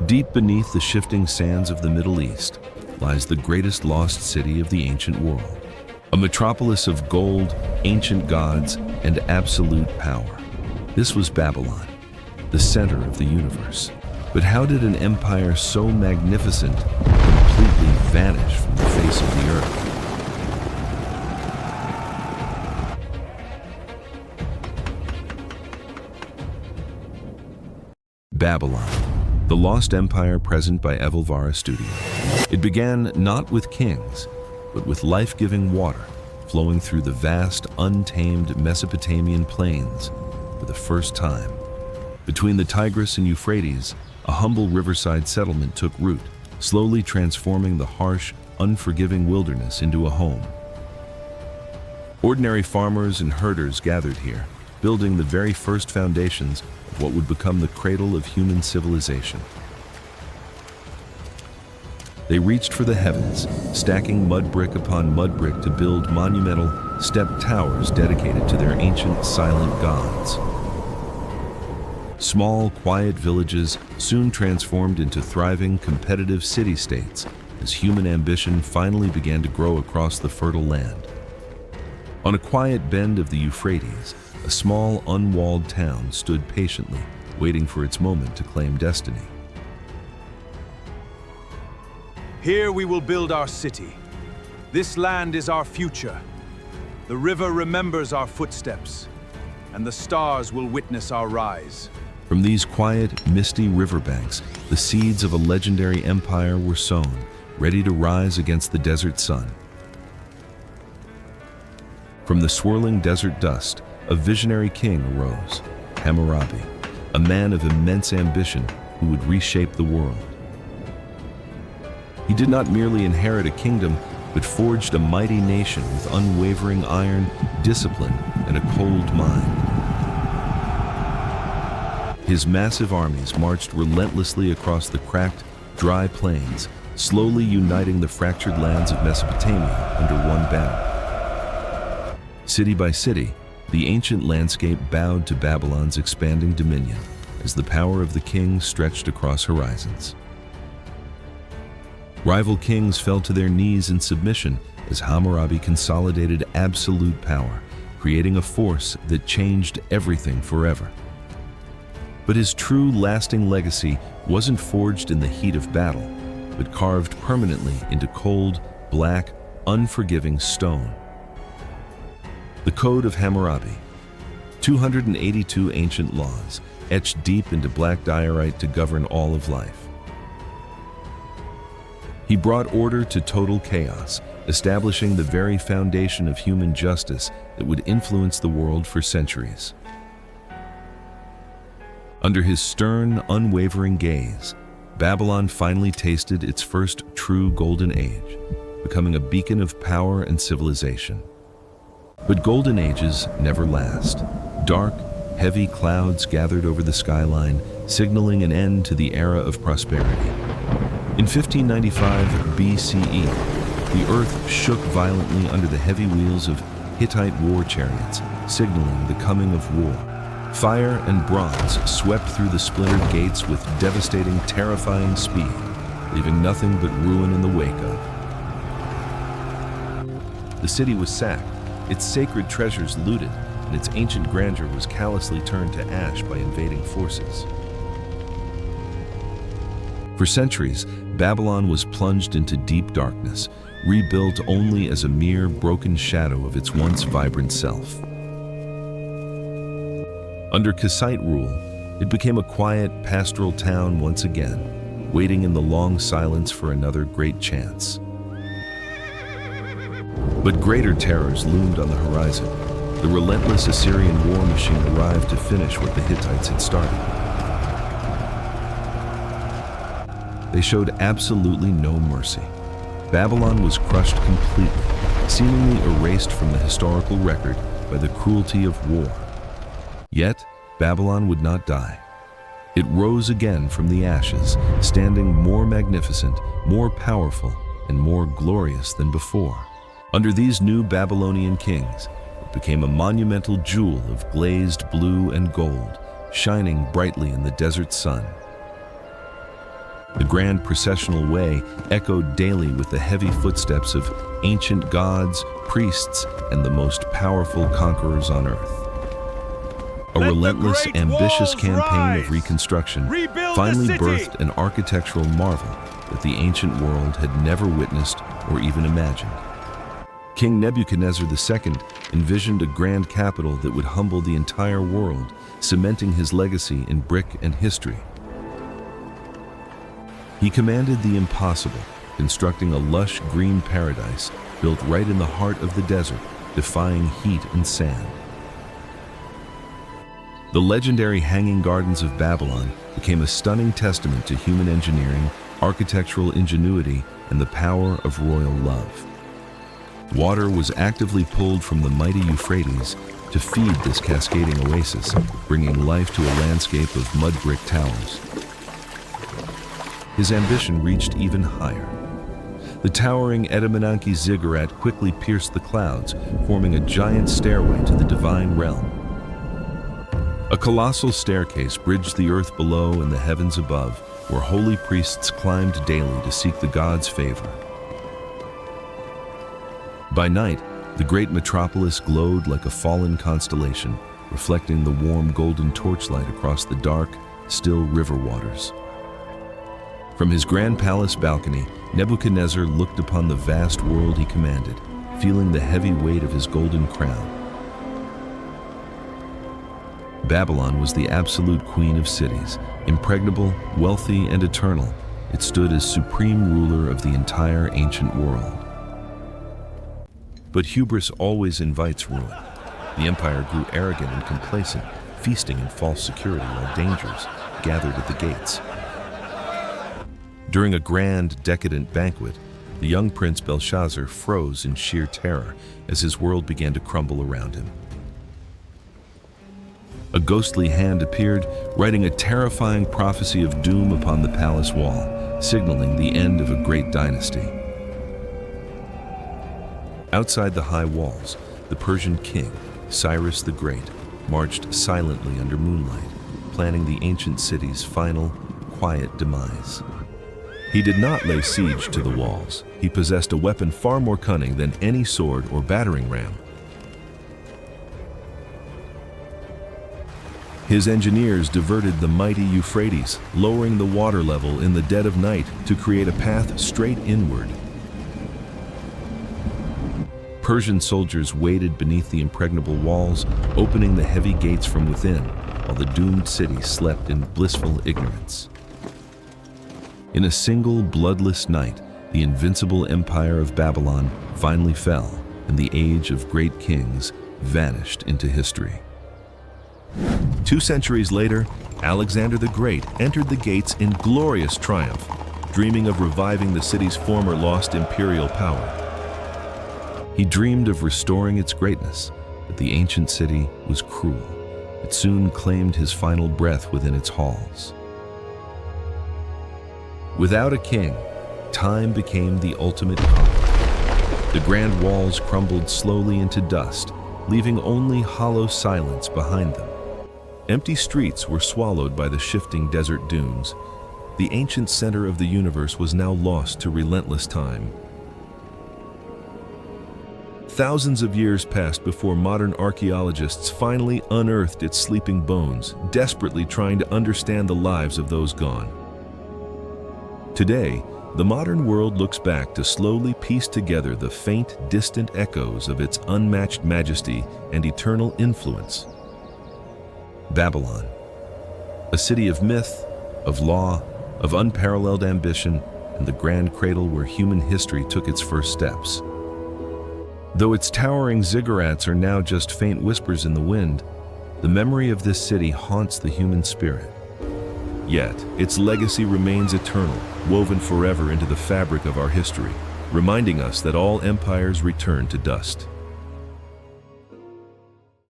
Deep beneath the shifting sands of the Middle East lies the greatest lost city of the ancient world. A metropolis of gold, ancient gods, and absolute power. This was Babylon, the center of the universe. But how did an empire so magnificent completely vanish from the face of the earth? Babylon, the lost empire present by Evolvara Studio. It began not with kings, but with life-giving water flowing through the vast, untamed Mesopotamian plains for the first time. Between the Tigris and Euphrates, a humble riverside settlement took root, slowly transforming the harsh, unforgiving wilderness into a home. Ordinary farmers and herders gathered here, building the very first foundations of what would become the cradle of human civilization. They reached for the heavens, stacking mud brick upon mud brick to build monumental, stepped towers dedicated to their ancient, silent gods. Small, quiet villages soon transformed into thriving, competitive city-states as human ambition finally began to grow across the fertile land. On a quiet bend of the Euphrates, a small, unwalled town stood patiently, waiting for its moment to claim destiny. Here we will build our city. This land is our future. The river remembers our footsteps, and the stars will witness our rise. From these quiet, misty riverbanks, the seeds of a legendary empire were sown, ready to rise against the desert sun. From the swirling desert dust, a visionary king arose, Hammurabi, a man of immense ambition who would reshape the world. He did not merely inherit a kingdom, but forged a mighty nation with unwavering iron, discipline, and a cold mind. His massive armies marched relentlessly across the cracked, dry plains, slowly uniting the fractured lands of Mesopotamia under one banner. City by city, the ancient landscape bowed to Babylon's expanding dominion as the power of the king stretched across horizons. Rival kings fell to their knees in submission as Hammurabi consolidated absolute power, creating a force that changed everything forever. But his true, lasting legacy wasn't forged in the heat of battle, but carved permanently into cold, black, unforgiving stone. The Code of Hammurabi, 282 ancient laws, etched deep into black diorite to govern all of life. He brought order to total chaos, establishing the very foundation of human justice that would influence the world for centuries. Under his stern, unwavering gaze, Babylon finally tasted its first true golden age, becoming a beacon of power and civilization. But golden ages never last. Dark, heavy clouds gathered over the skyline, signaling an end to the era of prosperity. In 1595 BCE, the earth shook violently under the heavy wheels of Hittite war chariots, signaling the coming of war. Fire and bronze swept through the splintered gates with devastating, terrifying speed, leaving nothing but ruin in the wake of. The city was sacked, its sacred treasures looted, and its ancient grandeur was callously turned to ash by invading forces. For centuries, Babylon was plunged into deep darkness, rebuilt only as a mere broken shadow of its once vibrant self. Under Kassite rule, it became a quiet, pastoral town once again, waiting in the long silence for another great chance. But greater terrors loomed on the horizon. The relentless Assyrian war machine arrived to finish what the Hittites had started. They showed absolutely no mercy. Babylon was crushed completely, seemingly erased from the historical record by the cruelty of war. Yet, Babylon would not die. It rose again from the ashes, standing more magnificent, more powerful, and more glorious than before. Under these new Babylonian kings, it became a monumental jewel of glazed blue and gold, shining brightly in the desert sun. The grand processional way echoed daily with the heavy footsteps of ancient gods, priests, and the most powerful conquerors on earth. A relentless, ambitious campaign of reconstruction finally birthed an architectural marvel that the ancient world had never witnessed or even imagined. King Nebuchadnezzar II envisioned a grand capital that would humble the entire world, cementing his legacy in brick and history. He commanded the impossible, constructing a lush green paradise built right in the heart of the desert, defying heat and sand. The legendary Hanging Gardens of Babylon became a stunning testament to human engineering, architectural ingenuity, and the power of royal love. Water was actively pulled from the mighty Euphrates to feed this cascading oasis, bringing life to a landscape of mud brick towers. His ambition reached even higher. The towering Edamananke ziggurat quickly pierced the clouds, forming a giant stairway to the divine realm. A colossal staircase bridged the earth below and the heavens above, where holy priests climbed daily to seek the gods' favor. By night, the great metropolis glowed like a fallen constellation, reflecting the warm golden torchlight across the dark, still river waters. From his grand palace balcony, Nebuchadnezzar looked upon the vast world he commanded, feeling the heavy weight of his golden crown. Babylon was the absolute queen of cities, impregnable, wealthy, and eternal. It stood as supreme ruler of the entire ancient world. But hubris always invites ruin. The empire grew arrogant and complacent, feasting in false security while dangers gathered at the gates. During a grand, decadent banquet, the young prince Belshazzar froze in sheer terror as his world began to crumble around him. A ghostly hand appeared, writing a terrifying prophecy of doom upon the palace wall, signaling the end of a great dynasty. Outside the high walls, the Persian king, Cyrus the Great, marched silently under moonlight, planning the ancient city's final, quiet demise. He did not lay siege to the walls. He possessed a weapon far more cunning than any sword or battering ram. His engineers diverted the mighty Euphrates, lowering the water level in the dead of night to create a path straight inward. Persian soldiers waded beneath the impregnable walls, opening the heavy gates from within, while the doomed city slept in blissful ignorance. In a single bloodless night, the invincible empire of Babylon finally fell, and the age of great kings vanished into history. 2 centuries later, Alexander the Great entered the gates in glorious triumph, dreaming of reviving the city's former lost imperial power. He dreamed of restoring its greatness, but the ancient city was cruel. It soon claimed his final breath within its halls. Without a king, time became the ultimate conqueror. The grand walls crumbled slowly into dust, leaving only hollow silence behind them. Empty streets were swallowed by the shifting desert dunes. The ancient center of the universe was now lost to relentless time. Thousands of years passed before modern archaeologists finally unearthed its sleeping bones, desperately trying to understand the lives of those gone. Today, the modern world looks back to slowly piece together the faint, distant echoes of its unmatched majesty and eternal influence. Babylon, a city of myth, of law, of unparalleled ambition, and the grand cradle where human history took its first steps. Though its towering ziggurats are now just faint whispers in the wind, the memory of this city haunts the human spirit. Yet, its legacy remains eternal, woven forever into the fabric of our history, reminding us that all empires return to dust.